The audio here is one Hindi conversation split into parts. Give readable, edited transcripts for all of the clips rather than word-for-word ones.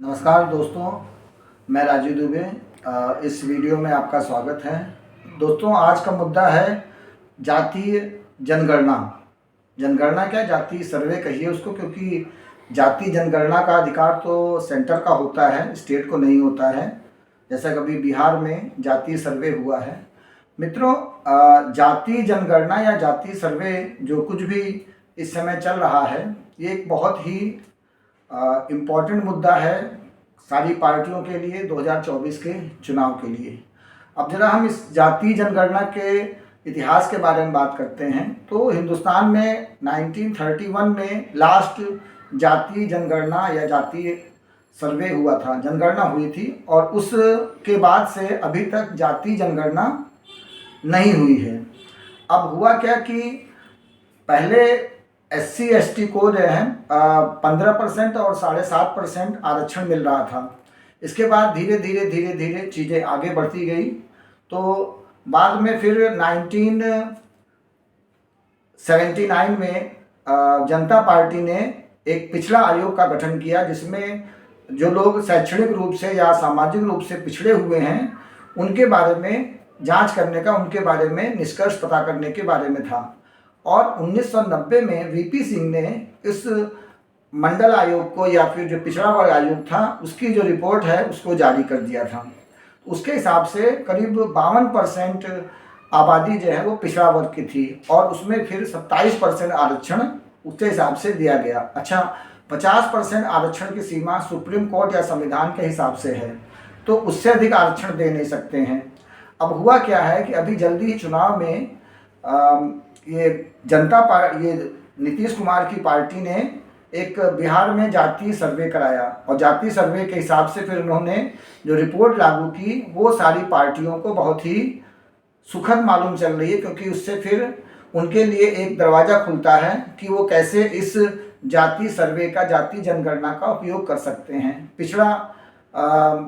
नमस्कार दोस्तों, मैं राजीव दुबे। इस वीडियो में आपका स्वागत है। दोस्तों, आज का मुद्दा है जातीय जनगणना। जनगणना क्या, जातीय सर्वे कहिए उसको, क्योंकि जातीय जनगणना का अधिकार तो सेंटर का होता है, स्टेट को नहीं होता है। जैसा कभी बिहार में जातीय सर्वे हुआ है। मित्रों, जातीय जनगणना या जातीय सर्वे जो कुछ भी इस समय चल रहा है, ये एक बहुत ही इम्पॉर्टेंट मुद्दा है सारी पार्टियों के लिए 2024 के चुनाव के लिए। अब जरा हम इस जातीय जनगणना के इतिहास के बारे में बात करते हैं। तो हिंदुस्तान में 1931 में लास्ट जातीय जनगणना या जातीय सर्वे हुआ था, जनगणना हुई थी, और उसके बाद से अभी तक जातीय जनगणना नहीं हुई है। अब हुआ क्या कि पहले SC/ST को जो है 15% और 7.5% आरक्षण मिल रहा था। इसके बाद धीरे धीरे चीज़ें आगे बढ़ती गई। तो बाद में फिर 1979 में जनता पार्टी ने एक पिछड़ा आयोग का गठन किया, जिसमें जो लोग शैक्षणिक रूप से या सामाजिक रूप से पिछड़े हुए हैं उनके बारे में जांच करने का, उनके बारे में निष्कर्ष पता करने के बारे में था। और 1990 में VP सिंह ने इस मंडल आयोग को, या फिर जो पिछड़ा वर्ग आयोग था, उसकी जो रिपोर्ट है उसको जारी कर दिया था। उसके हिसाब से करीब 52% आबादी जो है वो पिछड़ा वर्ग की थी, और उसमें फिर 27% आरक्षण उसके हिसाब से दिया गया। अच्छा, 50% आरक्षण की सीमा सुप्रीम कोर्ट या संविधान के हिसाब से है, तो उससे अधिक आरक्षण दे नहीं सकते हैं। अब हुआ क्या है कि अभी जल्दी ही चुनाव में ये नीतीश कुमार की पार्टी ने एक बिहार में जातीय सर्वे कराया, और जातीय सर्वे के हिसाब से फिर उन्होंने जो रिपोर्ट लागू की वो सारी पार्टियों को बहुत ही सुखद मालूम चल रही है, क्योंकि उससे फिर उनके लिए एक दरवाज़ा खुलता है कि वो कैसे इस जातीय सर्वे का, जातीय जनगणना का उपयोग कर सकते हैं पिछड़ा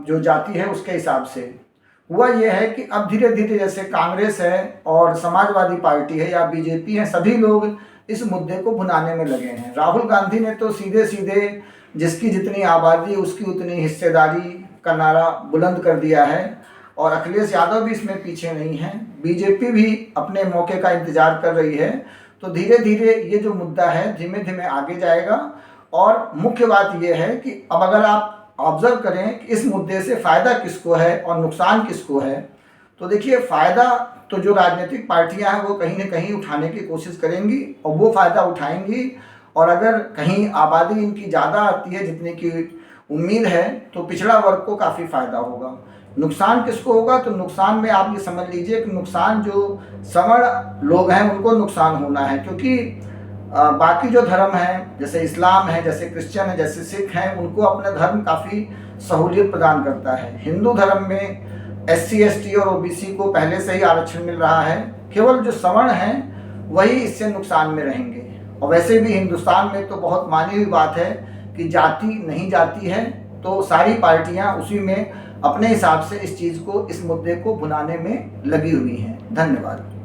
जो जाति है उसके हिसाब से। हुआ यह है कि अब धीरे धीरे जैसे कांग्रेस है और समाजवादी पार्टी है या BJP है, सभी लोग इस मुद्दे को भुनाने में लगे हैं। राहुल गांधी ने तो सीधे सीधे जिसकी जितनी आबादी है उसकी उतनी हिस्सेदारी का नारा बुलंद कर दिया है, और अखिलेश यादव भी इसमें पीछे नहीं है। BJP भी अपने मौके का इंतजार कर रही है। तो धीरे धीरे ये जो मुद्दा है धीमे धीमे आगे जाएगा। और मुख्य बात यह है कि अब अगर आप ऑब्जर्व करें कि इस मुद्दे से फ़ायदा किसको है और नुकसान किसको है, तो देखिए, फ़ायदा तो जो राजनीतिक पार्टियां हैं वो कहीं न कहीं उठाने की कोशिश करेंगी, और वो फ़ायदा उठाएंगी। और अगर कहीं आबादी इनकी ज़्यादा आती है जितने की उम्मीद है, तो पिछड़ा वर्ग को काफ़ी फ़ायदा होगा। नुकसान किसको होगा, तो नुकसान में आप ये समझ लीजिए कि नुकसान जो सवर्ण लोग हैं उनको नुकसान होना है, क्योंकि बाकी जो धर्म हैं, जैसे इस्लाम है, जैसे क्रिश्चियन है, जैसे सिख हैं, उनको अपना धर्म काफ़ी सहूलियत प्रदान करता है। हिंदू धर्म में SC/ST और OBC को पहले से ही आरक्षण मिल रहा है। केवल जो सवर्ण हैं वही इससे नुकसान में रहेंगे। और वैसे भी हिंदुस्तान में तो बहुत मानी हुई बात है कि जाति नहीं जाती है, तो सारी पार्टियां उसी में अपने हिसाब से इस चीज़ को, इस मुद्दे को भुनाने में लगी हुई हैं। धन्यवाद।